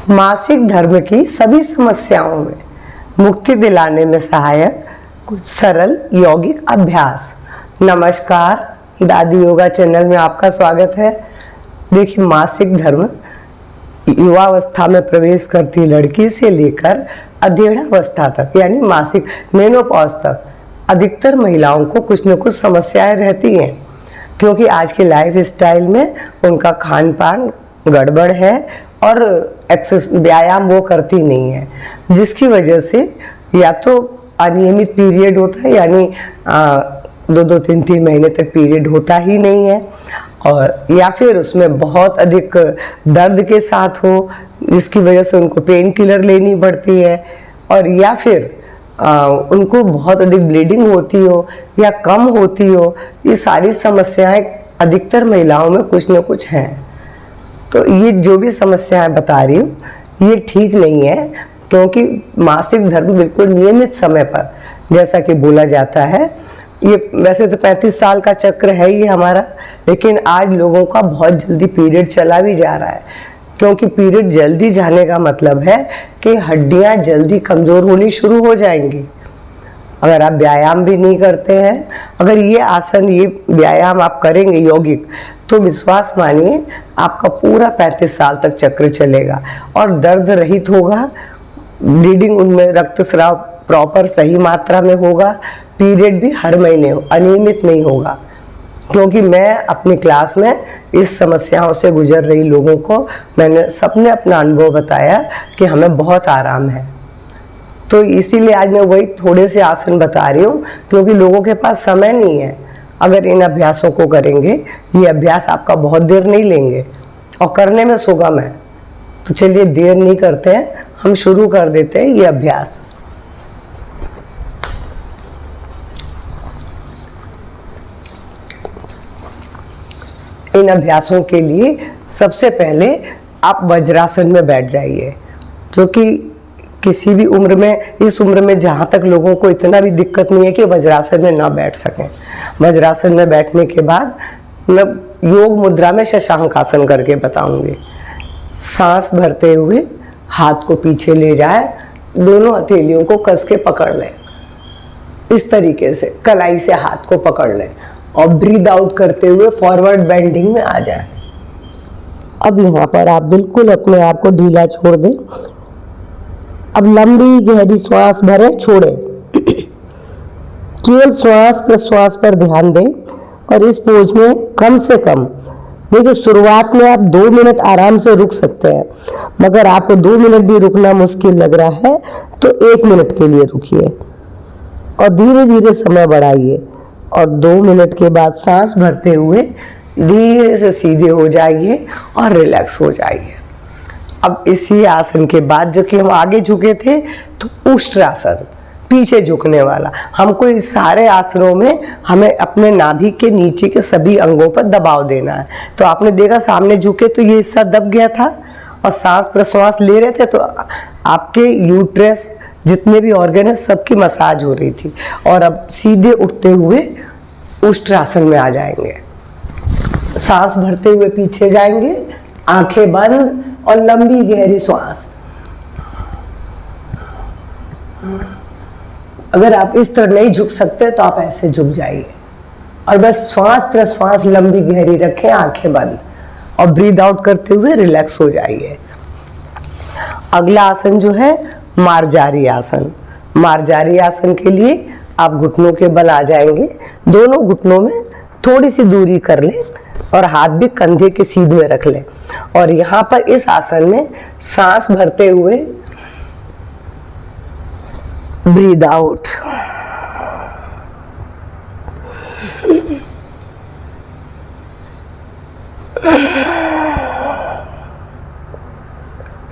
मासिक धर्म की सभी समस्याओं में मुक्ति दिलाने में सहायक कुछ सरल यौगिक अभ्यास। नमस्कार, दादी योगा चैनल में आपका स्वागत है। देखिए, मासिक धर्म युवावस्था में प्रवेश करती लड़की से लेकर अधेड़ावस्था तक यानी मासिक मेनोपॉज तक अधिकतर महिलाओं को कुछ न कुछ समस्याएं रहती हैं, क्योंकि आज के लाइफ स्टाइल में उनका खान पान गड़बड़ है और व्यायाम वो करती नहीं है, जिसकी वजह से या तो अनियमित पीरियड होता है, यानी 2-2, 3-3 महीने तक पीरियड होता ही नहीं है, और या फिर उसमें बहुत अधिक दर्द के साथ हो, जिसकी वजह से उनको पेन किलर लेनी पड़ती है, और या फिर उनको बहुत अधिक ब्लीडिंग होती हो या कम होती हो। ये सारी समस्याएं अधिकतर महिलाओं में कुछ न कुछ हैं। तो ये जो भी समस्याएं बता रही हूँ ये ठीक नहीं है, क्योंकि मासिक धर्म बिल्कुल नियमित समय पर, जैसा कि बोला जाता है, ये वैसे तो 35 साल का चक्र है ये हमारा, लेकिन आज लोगों का बहुत जल्दी पीरियड चला भी जा रहा है, क्योंकि पीरियड जल्दी जाने का मतलब है कि हड्डियां जल्दी कमज़ोर होनी शुरू हो जाएंगी। अगर आप व्यायाम भी नहीं करते हैं, अगर ये आसन, ये व्यायाम आप करेंगे यौगिक, तो विश्वास मानिए आपका पूरा 35 साल तक चक्र चलेगा और दर्द रहित होगा, ब्लीडिंग उनमें रक्तस्राव प्रॉपर सही मात्रा में होगा, पीरियड भी हर महीने अनियमित नहीं होगा। क्योंकि मैं अपनी क्लास में इस समस्याओं से गुजर रही लोगों को मैंने सबने अपना अनुभव बताया कि हमें बहुत आराम है। तो इसीलिए आज मैं वही थोड़े से आसन बता रही हूँ, क्योंकि लोगों के पास समय नहीं है। अगर इन अभ्यासों को करेंगे, ये अभ्यास आपका बहुत देर नहीं लेंगे और करने में सुगम है। तो चलिए देर नहीं करते हैं, हम शुरू कर देते हैं ये अभ्यास। इन अभ्यासों के लिए सबसे पहले आप वज्रासन में बैठ जाइए, जो कि किसी भी उम्र में, इस उम्र में जहाँ तक लोगों को इतना भी दिक्कत नहीं है कि वज्रासन में ना बैठ सकें। वज्रासन में बैठने के बाद मैं योग मुद्रा में शशांक आसन करके बताऊंगी। सांस भरते हुए हाथ को पीछे ले जाए, दोनों हथेलियों को कस के पकड़ लें, इस तरीके से कलाई से हाथ को पकड़ लें और ब्रीद आउट करते हुए फॉरवर्ड बेंडिंग में आ जाए। अब यहाँ पर आप बिल्कुल अपने आप को ढीला छोड़ दें। अब लंबी गहरी श्वास भरें, छोड़ें। केवल श्वास प्रश्वास पर ध्यान दें और इस पोज में कम से कम, देखिए शुरुआत में आप 2 मिनट आराम से रुक सकते हैं, मगर आपको 2 मिनट भी रुकना मुश्किल लग रहा है तो 1 मिनट के लिए रुकिए और धीरे धीरे समय बढ़ाइए, और 2 मिनट के बाद सांस भरते हुए धीरे से सीधे हो जाइए और रिलैक्स हो जाइए। अब इसी आसन के बाद, जो कि हम आगे झुके थे, तो उष्ट्रासन, पीछे झुकने वाला। हमको इस सारे आसनों में हमें अपने नाभि के नीचे के सभी अंगों पर दबाव देना है। तो आपने देखा सामने झुके तो ये हिस्सा दब गया था, और सांस प्रश्वास ले रहे थे तो आपके यूट्रस, जितने भी ऑर्गन है, सबकी मसाज हो रही थी। और अब सीधे उठते हुए उष्ट्रासन में आ जाएंगे। सांस भरते हुए पीछे जाएंगे, आंखें बंद और लंबी गहरी श्वास। अगर आप इस तरह नहीं झुक सकते तो आप ऐसे झुक जाइए और बस श्वास प्रश्वास लंबी गहरी रखें, आंखें बंद, और ब्रीद आउट करते हुए रिलैक्स हो जाइए। अगला आसन जो है मार्जारी आसन। मार्जारी आसन के लिए आप घुटनों के बल आ जाएंगे, दोनों घुटनों में थोड़ी सी दूरी कर लें और हाथ भी कंधे के सीध में रख लें, और यहाँ पर इस आसन में सांस भरते हुए ब्रीद आउट,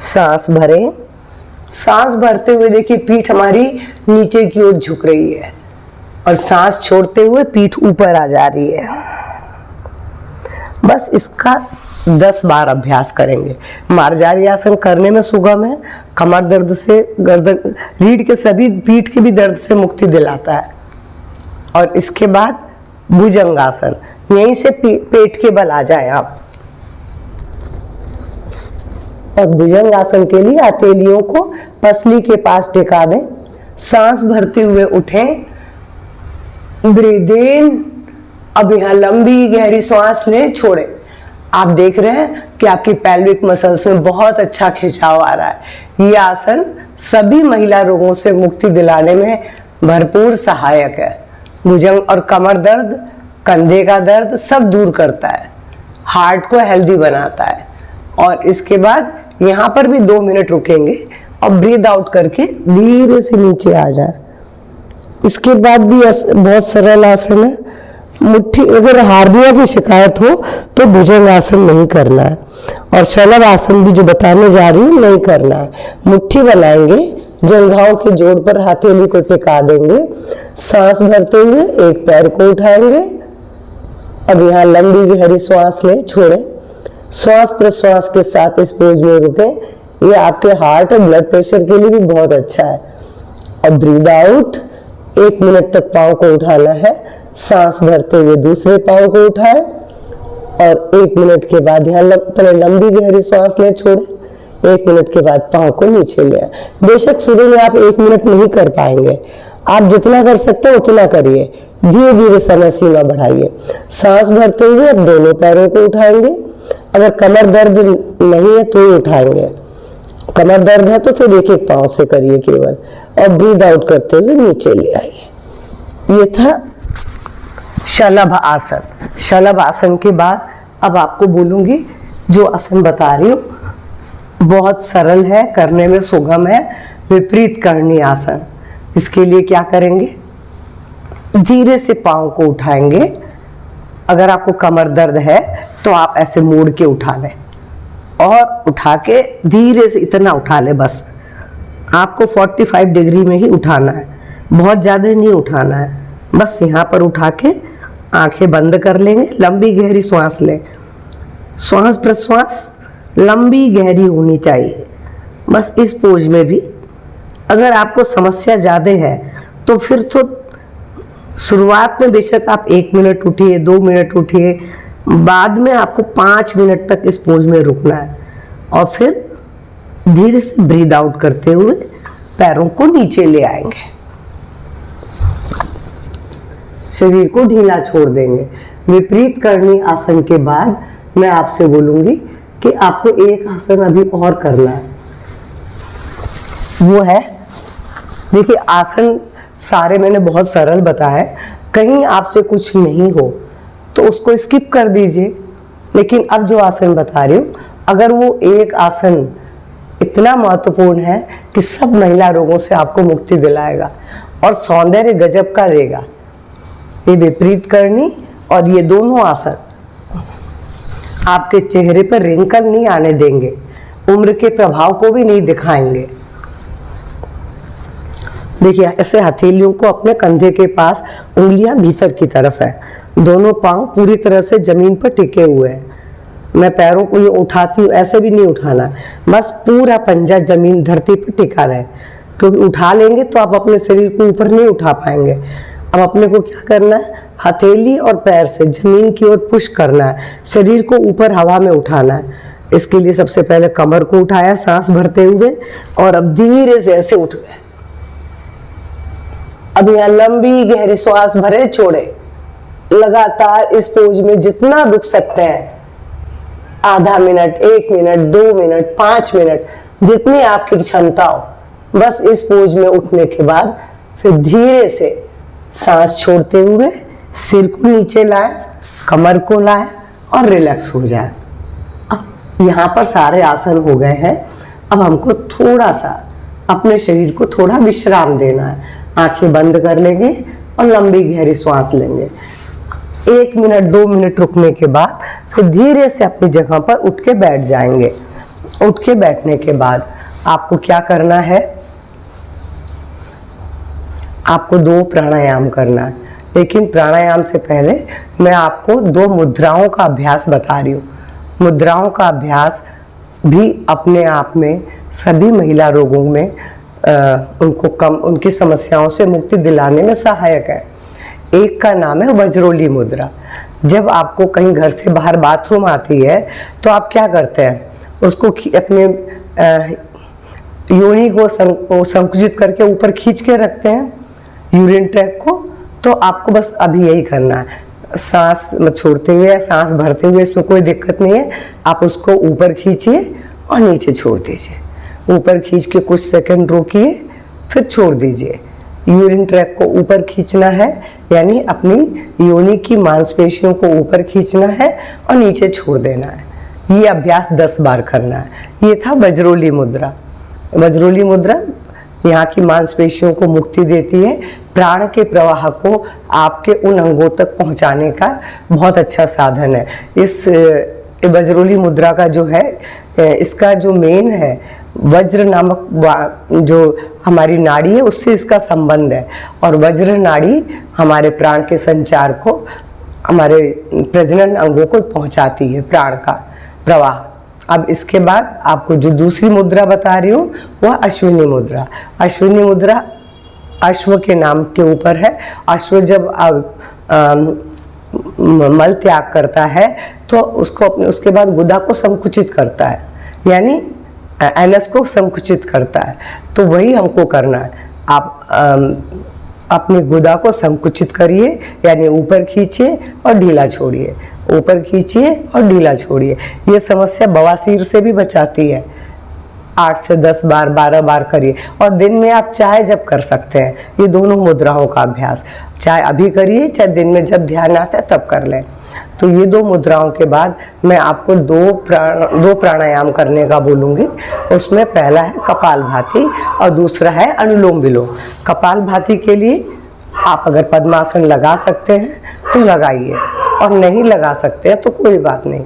सांस भरें। सांस भरते हुए देखिए पीठ हमारी नीचे की ओर झुक रही है, और सांस छोड़ते हुए पीठ ऊपर आ जा रही है। बस इसका 10 बार अभ्यास करेंगे। मार्जारी आसन करने में सुगम है, कमर दर्द से, गर्दन, रीढ़ के सभी, पीठ के भी दर्द से मुक्ति दिलाता है। और इसके बाद भुजंगासन, यहीं से पेट के बल आ जाए आप। और भुजंग आसन के लिए हथेलियों को पसली के पास टिका दें। सांस भरते हुए उठें, ब्रीद इन। अब यहाँ लंबी गहरी सांस लें, छोड़ें। आप देख रहे हैं कि आपकी पेल्विक मसल्स में बहुत अच्छा खिंचाव आ रहा है। ये आसन सभी महिला रोगों से मुक्ति दिलाने में भरपूर सहायक है। भुजंग और कमर दर्द, कंधे का दर्द सब दूर करता है, हार्ट को हेल्दी बनाता है। और इसके बाद यहाँ पर भी 2 मिनट रुकेंगे और ब्रीद आउट करके धीरे से नीचे आ जाए। इसके बाद भी बहुत सरल आसन है। मुट्ठी, अगर हार्निया की शिकायत हो तो भुजंग आसन नहीं करना है, और शलभ आसन भी जो बताने जा रही हूँ नहीं करना है। मुट्ठी बनाएंगे, जंघाओं के जोड़ पर हथेली को टिका देंगे, सांस भरते हुए एक पैर को उठाएंगे। अब यहाँ लंबी गहरी श्वास लें, छोड़ें। श्वास प्रश्वास के साथ इस पोज में रुकें। ये आपके हार्ट और ब्लड प्रेशर के लिए भी बहुत अच्छा है। और ब्रीद आउट, 1 मिनट तक पाँव को उठाना है। सांस भरते हुए दूसरे पाँव को उठाएं और 1 मिनट के बाद यहाँ पहले लंबी गहरी सांस लें, छोड़ें। 1 मिनट के बाद पाँव को नीचे ले आए। बेशक शुरू में आप 1 मिनट नहीं कर पाएंगे, आप जितना कर सकते हैं उतना करिए, धीरे धीरे समय सीमा बढ़ाइए। सांस भरते हुए अब दोनों पैरों को उठाएंगे। अगर कमर दर्द नहीं है तो ही उठाएंगे, कमर दर्द है तो फिर एक एक पाँव से करिए केवल। और ब्रीद आउट करते हुए नीचे ले आइए। ये था शलभ आसन। शलभ आसन के बाद अब आपको बोलूंगी, जो आसन बता रही हूँ बहुत सरल है, करने में सुगम है, विपरीत करणी आसन। इसके लिए क्या करेंगे, धीरे से पाँव को उठाएंगे। अगर आपको कमर दर्द है तो आप ऐसे मोड़ के उठा लें और उठा के धीरे से इतना उठा लें, बस आपको 45 डिग्री में ही उठाना है, बहुत ज़्यादा नहीं उठाना है। बस यहाँ पर उठा के आंखें बंद कर लेंगे, लंबी गहरी श्वास लें। श्वास प्रश्वास लंबी गहरी होनी चाहिए। बस इस पोज में भी अगर आपको समस्या ज़्यादा है तो फिर तो शुरुआत में बेशक आप 1 मिनट उठिए, 2 मिनट उठिए, बाद में आपको 5 मिनट तक इस पोज में रुकना है। और फिर धीरे से ब्रीद आउट करते हुए पैरों को नीचे ले आएंगे, शरीर को ढीला छोड़ देंगे। विपरीत करणी आसन के बाद मैं आपसे बोलूंगी कि आपको एक आसन अभी और करना है। वो है, देखिए आसन सारे मैंने बहुत सरल बताया, कहीं आपसे कुछ नहीं हो तो उसको स्किप कर दीजिए। लेकिन अब जो आसन बता रही हूँ, अगर वो एक आसन इतना महत्वपूर्ण है कि सब महिला रोगों से आपको मुक्ति दिलाएगा और सौंदर्य गजब का देगा। ये विपरीत करणी और ये दोनों आसन आपके चेहरे पर रिंकल नहीं आने देंगे, उम्र के प्रभाव को भी नहीं दिखाएंगे। देखिए ऐसे हथेलियों को अपने कंधे के पास, उंगलियां भीतर की तरफ है, दोनों पांव पूरी तरह से जमीन पर टिके हुए हैं। मैं पैरों को ये उठाती हूँ, ऐसे भी नहीं उठाना, बस पूरा पंजा जमीन धरती पर टिका रहे, क्योंकि उठा लेंगे तो आप अपने शरीर को ऊपर नहीं उठा पाएंगे। अब अपने को क्या करना है, हथेली और पैर से जमीन की ओर पुश करना है, शरीर को ऊपर हवा में उठाना है। इसके लिए सबसे पहले कमर को उठाया सांस भरते हुए और अब धीरे से ऐसे उठ गए। अब यहाँ लंबी गहरी श्वास भरे, छोड़े, लगातार इस पोज में जितना रुक सकते हैं, आधा मिनट, 1 मिनट, 2 मिनट, 5 मिनट, जितनी आपकी क्षमता हो। बस इस पोज में उठने के बाद फिर धीरे से सांस छोड़ते हुए सिर को नीचे लाए, कमर को लाए और रिलैक्स हो जाए। अब यहाँ पर सारे आसन हो गए हैं। अब हमको थोड़ा सा अपने शरीर को थोड़ा विश्राम देना है। आंखें बंद कर लेंगे और लंबी गहरी श्वास लेंगे। 1 मिनट, 2 मिनट रुकने के बाद फिर धीरे से अपनी जगह पर उठ के बैठ जाएंगे। उठ के बैठने के बाद आपको क्या करना है, आपको 2 प्राणायाम करना है। लेकिन प्राणायाम से पहले मैं आपको 2 मुद्राओं का अभ्यास बता रही हूँ। मुद्राओं का अभ्यास भी अपने आप में सभी महिला रोगों में उनकी समस्याओं से मुक्ति दिलाने में सहायक है। एक का नाम है वज्रोली मुद्रा। जब आपको कहीं घर से बाहर बाथरूम आती है तो आप क्या करते हैं, उसको अपने योनि को संकुचित करके ऊपर खींच के रखते हैं, यूरिन ट्रैक को। तो आपको बस अभी यही करना है, सांस छोड़ते हुए या सांस भरते हुए, इसमें कोई दिक्कत नहीं है। आप उसको ऊपर खींचिए और नीचे छोड़ दीजिए। ऊपर खींच के कुछ सेकंड रोकिए, फिर छोड़ दीजिए। यूरिन ट्रैक को ऊपर खींचना है, यानी अपनी योनि की मांसपेशियों को ऊपर खींचना है और नीचे छोड़ देना है। ये अभ्यास 10 बार करना है। ये था वज्रोली मुद्रा। वज्रोली मुद्रा यहाँ की मांसपेशियों को मुक्ति देती है, प्राण के प्रवाह को आपके उन अंगों तक पहुँचाने का बहुत अच्छा साधन है। इस वज्रोली मुद्रा का जो है, इसका जो मेन है, वज्र नामक जो हमारी नाड़ी है उससे इसका संबंध है। और वज्र नाड़ी हमारे प्राण के संचार को, हमारे प्रजनन अंगों को पहुंचाती है, प्राण का प्रवाह। अब इसके बाद आपको जो दूसरी मुद्रा बता रही हूँ वह अश्विनी मुद्रा। अश्विनी मुद्रा अश्व के नाम के ऊपर है। अश्व जब मल त्याग करता है तो उसको अपने, उसके बाद गुदा को संकुचित करता है, यानी एनस को संकुचित करता है। तो वही हमको करना है। आप अपनी गुदा को संकुचित करिए, यानी ऊपर खींचिए और ढीला छोड़िए, ऊपर खींचिए और ढीला छोड़िए। ये समस्या बवासीर से भी बचाती है। 8 से 10 बार, 12 बार करिए। और दिन में आप चाहे जब कर सकते हैं ये दोनों मुद्राओं का अभ्यास, चाहे अभी करिए चाहे दिन में जब ध्यान आता है तब कर लें। तो ये 2 मुद्राओं के बाद मैं आपको 2 प्राणायाम करने का बोलूँगी। उसमें पहला है कपालभाति और दूसरा है अनुलोम विलोम। कपालभाति के लिए आप अगर पद्मासन लगा सकते हैं तो लगाइए, और नहीं लगा सकते हैं तो कोई बात नहीं।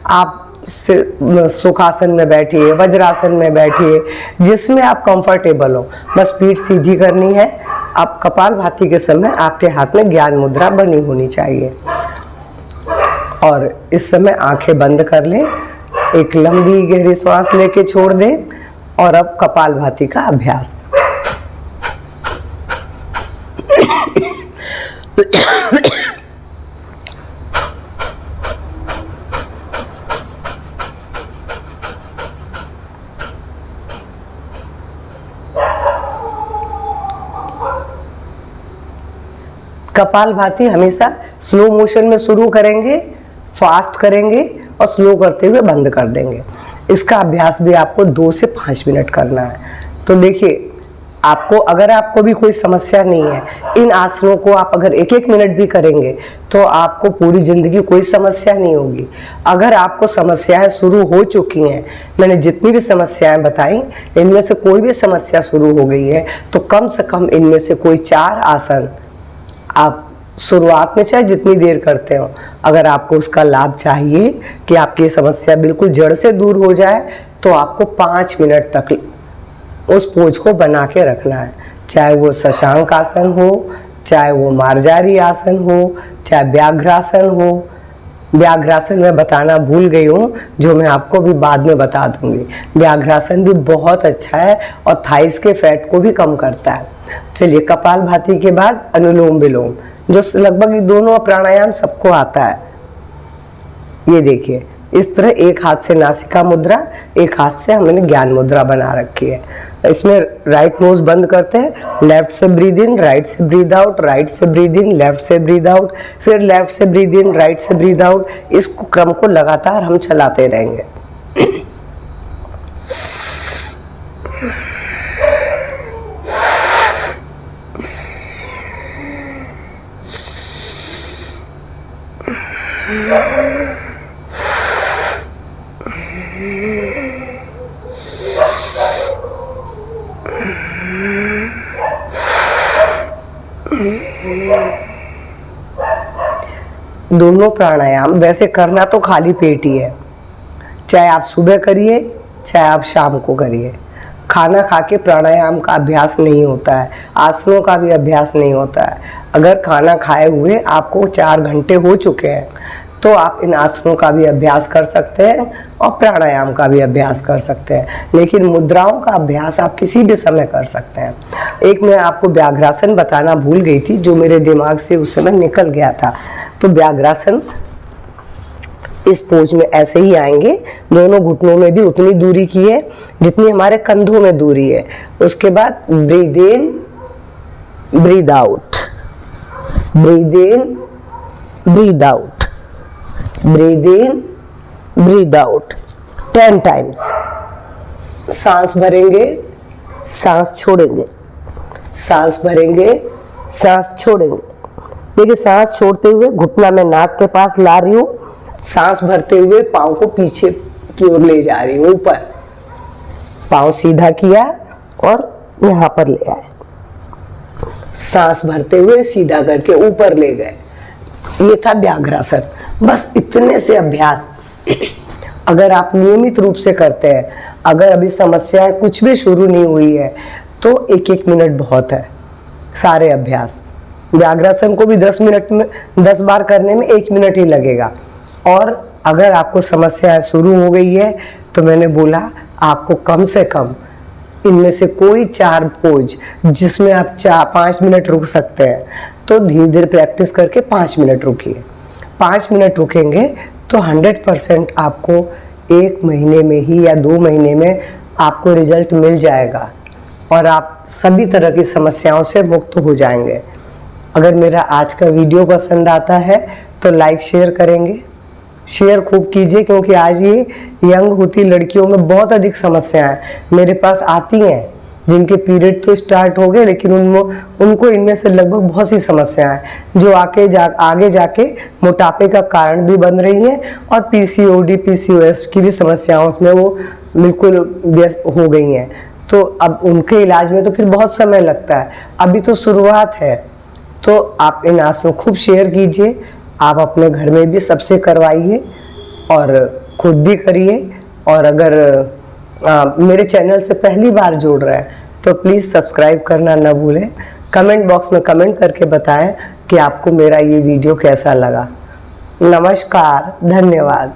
आप सुखासन में बैठिए, वज्रासन में बैठिए, जिसमें आप कंफर्टेबल हो। बस पीठ सीधी करनी है। आप कपालभाति के समय आपके हाथ में ज्ञान मुद्रा बनी होनी चाहिए। और इस समय आंखें बंद कर लें, एक लंबी गहरी सांस लेके छोड़ दें। और अब कपालभाति का अभ्यास। कपालभाति हमेशा स्लो मोशन में शुरू करेंगे, फास्ट करेंगे और स्लो करते हुए बंद कर देंगे। इसका अभ्यास भी आपको 2 से 5 मिनट करना है। तो देखिए, आपको अगर आपको भी कोई समस्या नहीं है, इन आसनों को आप अगर 1-1 मिनट भी करेंगे तो आपको पूरी जिंदगी कोई समस्या नहीं होगी। अगर आपको समस्याएं शुरू हो चुकी हैं, मैंने जितनी भी समस्याएं बताई इनमें से कोई भी समस्या शुरू हो गई है, तो कम से कम इनमें से कोई 4 आसन आप शुरुआत में चाहे जितनी देर करते हो, अगर आपको उसका लाभ चाहिए कि आपकी समस्या बिल्कुल जड़ से दूर हो जाए, तो आपको 5 मिनट तक उस पोज को बना के रखना है। चाहे वो शशांक आसन हो, चाहे वो मार्जारी आसन हो, चाहे व्याघ्रासन हो। व्याघ्रासन मैं बताना भूल गई हूँ, जो मैं आपको भी बाद में बता दूंगी। व्याघ्रासन भी बहुत अच्छा है और थाइस के फैट को भी कम करता है। चलिए, कपालभाति के बाद अनुलोम विलोम, जो लगभग ये दोनों प्राणायाम सबको आता है। ये देखिए, इस तरह एक हाथ से नासिका मुद्रा, एक हाथ से हमने ज्ञान मुद्रा बना रखी है। इसमें राइट नोज बंद करते हैं, लेफ्ट से ब्रीद इन, राइट से ब्रीद आउट, राइट से ब्रीद इन, लेफ्ट से ब्रीद आउट, फिर लेफ्ट से ब्रीद इन, राइट से ब्रीद आउट। इस क्रम को लगातार हम चलाते रहेंगे। दोनों प्राणायाम वैसे करना तो खाली पेट ही है, चाहे आप सुबह करिए चाहे आप शाम को करिए। खाना खा के प्राणायाम का अभ्यास नहीं होता है, आसनों का भी अभ्यास नहीं होता है। अगर खाना खाए हुए आपको 4 घंटे हो चुके हैं तो आप इन आसनों का भी अभ्यास कर सकते हैं और प्राणायाम का भी अभ्यास कर सकते हैं। लेकिन मुद्राओं का अभ्यास आप किसी भी समय कर सकते हैं। एक मैं आपको व्याघ्रासन बताना भूल गई थी, जो मेरे दिमाग से उस समय निकल गया था। तो व्याघ्रासन इस पोज में ऐसे ही आएंगे। दोनों घुटनों में भी उतनी दूरी की है जितनी हमारे कंधों में दूरी है। उसके बाद breathe in, breathe out, breathe in, breathe out, breathe in, breathe out 10 times. सांस भरेंगे, सांस छोड़ेंगे, सांस भरेंगे, सांस छोड़ेंगे। देखिए, सांस छोड़ते हुए घुटना मैं नाक के पास ला रही हूँ, सांस भरते हुए पाँव को पीछे की ओर ले जा रही हूँ, ऊपर। पाँव सीधा किया और यहाँ पर ले आए, सांस भरते हुए सीधा करके ऊपर ले गए। ये था व्याघ्रासन। बस इतने से अभ्यास अगर आप नियमित रूप से करते हैं, अगर अभी समस्याएं कुछ भी शुरू नहीं हुई है, तो 1-1 मिनट बहुत है। सारे अभ्यास, व्याघ्रासन को भी 10 मिनट में 10 बार करने में 1 मिनट ही लगेगा। और अगर आपको समस्या शुरू हो गई है तो मैंने बोला आपको कम से कम इनमें से कोई 4 पोज जिसमें आप 5 मिनट रुक सकते हैं, तो धीरे धीरे प्रैक्टिस करके 5 मिनट रुकिए। 5 मिनट रुकेंगे तो 100% आपको 1 महीने में ही या 2 महीने में आपको रिजल्ट मिल जाएगा और आप सभी तरह की समस्याओं से मुक्त हो जाएंगे। अगर मेरा आज का वीडियो पसंद आता है तो लाइक शेयर करेंगे, शेयर खूब कीजिए, क्योंकि आज ये यंग होती लड़कियों में बहुत अधिक समस्याएं मेरे पास आती हैं, जिनके पीरियड तो स्टार्ट हो गए लेकिन उनको इनमें से लगभग बहुत सी समस्याएं जो आगे जाके मोटापे का कारण भी बन रही हैं और पीसीओडी पीसीओएस की भी समस्याओं में वो बिल्कुल व्यस्त हो गई हैं। तो अब उनके इलाज में तो फिर बहुत समय लगता है, अभी तो शुरुआत है। तो आप इन आसनों खूब शेयर कीजिए, आप अपने घर में भी सबसे करवाइए और खुद भी करिए। और अगर मेरे चैनल से पहली बार जुड़ रहे हैं तो प्लीज़ सब्सक्राइब करना ना भूलें। कमेंट बॉक्स में कमेंट करके बताएं कि आपको मेरा ये वीडियो कैसा लगा। नमस्कार, धन्यवाद।